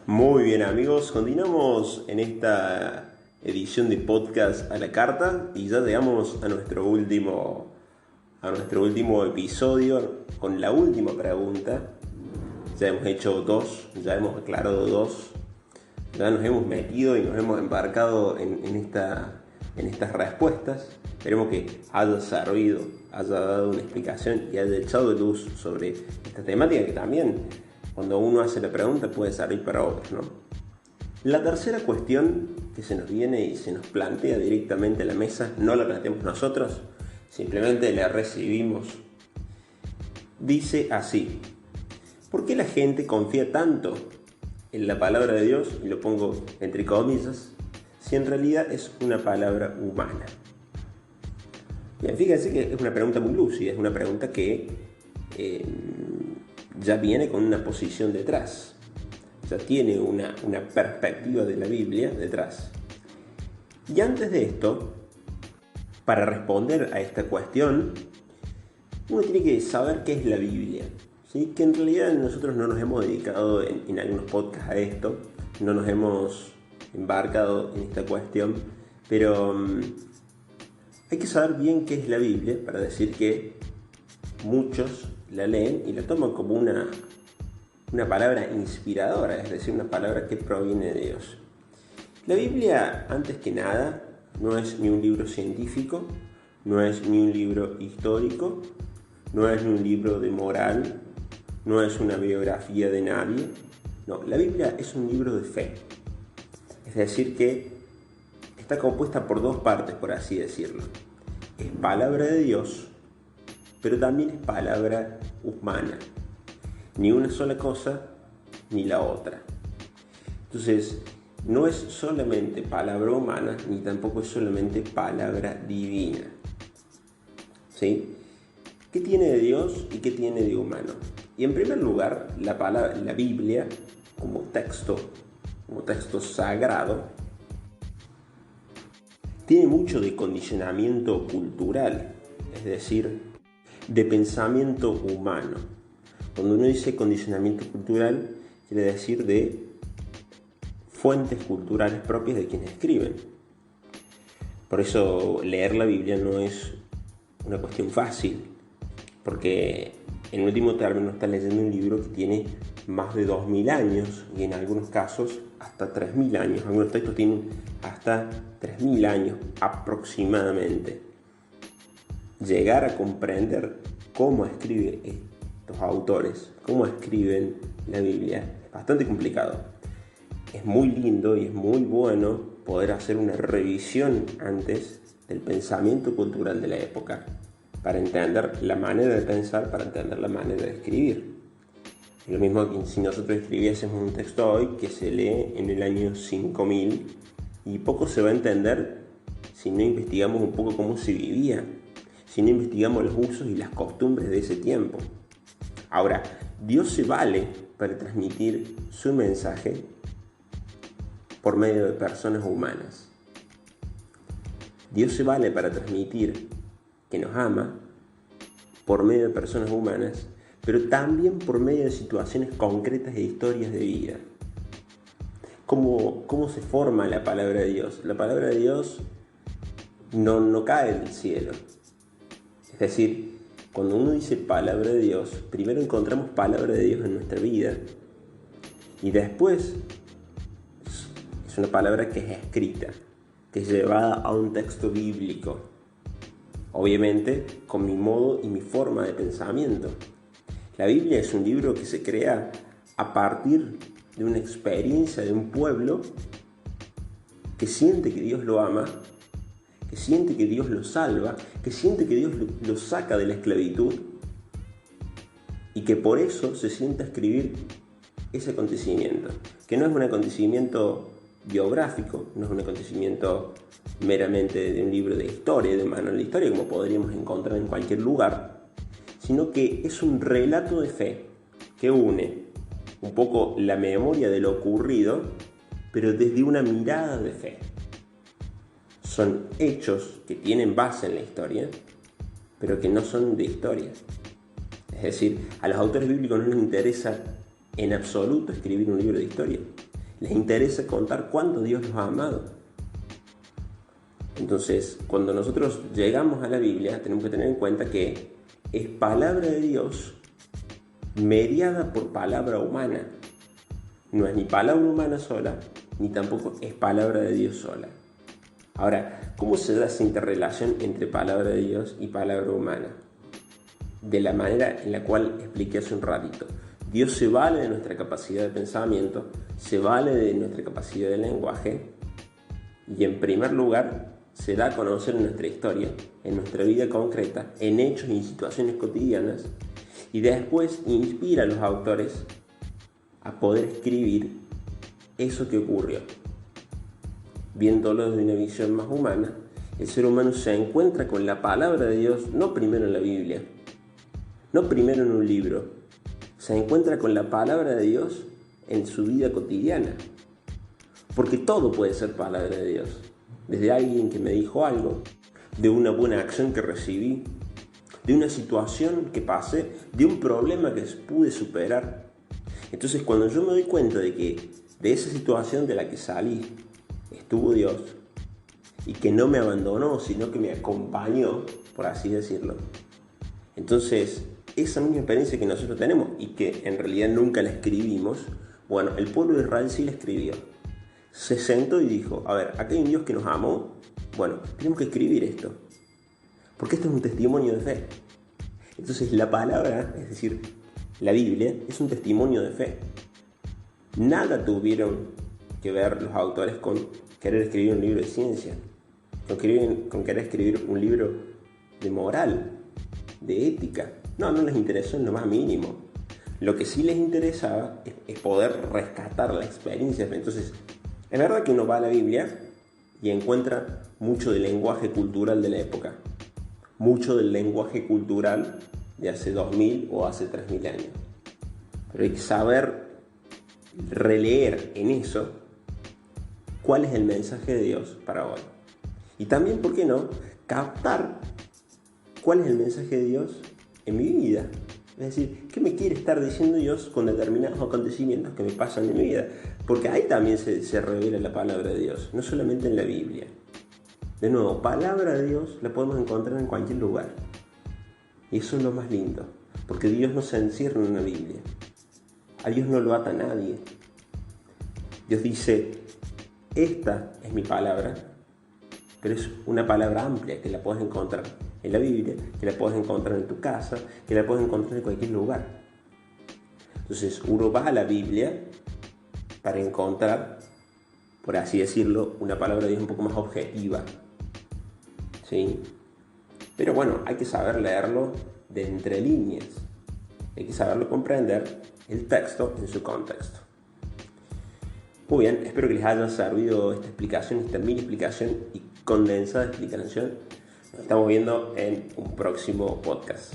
Muy bien amigos, continuamos en esta edición de podcast a la carta y ya llegamos a nuestro último episodio con la última pregunta. Ya hemos hecho dos, ya hemos aclarado dos, ya nos hemos metido y nos hemos embarcado en estas respuestas. Esperemos que haya servido, haya dado una explicación y haya echado luz sobre esta temática que también, cuando uno hace la pregunta, puede servir para otros, ¿no? La tercera cuestión que se nos viene y se nos plantea directamente a la mesa, no la planteamos nosotros, simplemente la recibimos. Dice así: ¿por qué la gente confía tanto en la palabra de Dios, y lo pongo entre comillas, si en realidad es una palabra humana? Bien, fíjense que es una pregunta muy lúcida, es una pregunta que ya viene con una posición detrás, ya tiene una perspectiva de la Biblia detrás. Y antes de esto, para responder a esta cuestión, uno tiene que saber qué es la Biblia, ¿sí? Que en realidad nosotros no nos hemos dedicado en algunos podcasts a esto, no nos hemos embarcado en esta cuestión, pero hay que saber bien qué es la Biblia para decir que muchos la leen y la toman como una palabra inspiradora, es decir, una palabra que proviene de Dios. La Biblia, antes que nada, no es ni un libro científico, no es ni un libro histórico, no es ni un libro de moral, no es una biografía de nadie. No, la Biblia es un libro de fe. Es decir, que está compuesta por dos partes, por así decirlo. Es palabra de Dios, pero también es palabra humana. Ni una sola cosa, ni la otra. Entonces, no es solamente palabra humana, ni tampoco es solamente palabra divina. ¿Sí? ¿Qué tiene de Dios y qué tiene de humano? Y en primer lugar, la Biblia, como texto sagrado, tiene mucho de condicionamiento cultural, es decir, de pensamiento humano. Cuando uno dice condicionamiento cultural, quiere decir de fuentes culturales propias de quienes escriben. Por eso leer la Biblia no es una cuestión fácil, porque en último término está leyendo un libro que tiene más de 2000 años y en algunos casos hasta 3000 años. Algunos textos tienen hasta 3000 años aproximadamente. Llegar a comprender cómo escriben estos autores, cómo escriben la Biblia, es bastante complicado. Es muy lindo y es muy bueno poder hacer una revisión antes del pensamiento cultural de la época para entender la manera de pensar, para entender la manera de escribir. Es lo mismo que si nosotros escribiésemos un texto hoy que se lee en el año 5000 y poco se va a entender si no investigamos un poco cómo se vivía, si no investigamos los usos y las costumbres de ese tiempo. Ahora, Dios se vale para transmitir su mensaje por medio de personas humanas. Dios se vale para transmitir que nos ama por medio de personas humanas, pero también por medio de situaciones concretas e historias de vida. ¿Cómo se forma la palabra de Dios? La palabra de Dios no cae del cielo. Es decir, cuando uno dice palabra de Dios, primero encontramos palabra de Dios en nuestra vida y después es una palabra que es escrita, que es llevada a un texto bíblico. Obviamente, con mi modo y mi forma de pensamiento. La Biblia es un libro que se crea a partir de una experiencia de un pueblo que siente que Dios lo ama, que siente que Dios lo salva, que siente que Dios lo saca de la esclavitud y que por eso se sienta a escribir ese acontecimiento, que no es un acontecimiento biográfico, no es un acontecimiento meramente de un libro de historia, de manual de historia, como podríamos encontrar en cualquier lugar, sino que es un relato de fe que une un poco la memoria de lo ocurrido, pero desde una mirada de fe. Son hechos que tienen base en la historia, pero que no son de historia. Es decir, a los autores bíblicos no les interesa en absoluto escribir un libro de historia. Les interesa contar cuánto Dios los ha amado. Entonces, cuando nosotros llegamos a la Biblia, tenemos que tener en cuenta que es palabra de Dios mediada por palabra humana. No es ni palabra humana sola, ni tampoco es palabra de Dios sola. Ahora, ¿cómo se da esa interrelación entre palabra de Dios y palabra humana? De la manera en la cual expliqué hace un ratito. Dios se vale de nuestra capacidad de pensamiento, se vale de nuestra capacidad de lenguaje y en primer lugar se da a conocer en nuestra historia, en nuestra vida concreta, en hechos y situaciones cotidianas y después inspira a los autores a poder escribir eso que ocurrió. Viéndolo desde una visión más humana, el ser humano se encuentra con la palabra de Dios no primero en la Biblia, no primero en un libro, se encuentra con la palabra de Dios en su vida cotidiana. Porque todo puede ser palabra de Dios. Desde alguien que me dijo algo, de una buena acción que recibí, de una situación que pasé, de un problema que pude superar. Entonces cuando yo me doy cuenta de que de esa situación de la que salí estuvo Dios y que no me abandonó, sino que me acompañó, por así decirlo, entonces esa misma experiencia que nosotros tenemos y que en realidad nunca la escribimos, bueno, el pueblo de Israel sí la escribió. Se sentó y dijo, a ver, acá hay un Dios que nos amó, bueno, tenemos que escribir esto, porque esto es un testimonio de fe. Entonces la palabra, es decir, la Biblia, es un testimonio de fe. Nada tuvieron que ver los autores con querer escribir un libro de ciencia, con querer escribir un libro de moral, de ética. No les interesó en lo más mínimo. Lo que sí les interesaba es poder rescatar la experiencia. Entonces, es verdad que uno va a la Biblia y encuentra mucho del lenguaje cultural de la época, mucho del lenguaje cultural de hace 2000 o hace 3000 años. Pero hay que saber releer en eso cuál es el mensaje de Dios para hoy. Y también, ¿por qué no?, captar cuál es el mensaje de Dios en mi vida. Es decir, ¿qué me quiere estar diciendo Dios con determinados acontecimientos que me pasan en mi vida? Porque ahí también se revela la palabra de Dios, no solamente en la Biblia. De nuevo, palabra de Dios la podemos encontrar en cualquier lugar. Y eso es lo más lindo, porque Dios no se encierra en una Biblia. A Dios no lo ata nadie. Dios dice, esta es mi palabra, pero es una palabra amplia que la puedes encontrar en la Biblia, que la puedes encontrar en tu casa, que la puedes encontrar en cualquier lugar. Entonces uno va a la Biblia para encontrar, por así decirlo, una palabra de Dios un poco más objetiva, ¿sí? Pero bueno, hay que saber leerlo de entre líneas, hay que saberlo comprender el texto en su contexto. Muy bien, espero que les haya servido esta explicación, esta mini explicación y condensada explicación. Nos estamos viendo en un próximo podcast.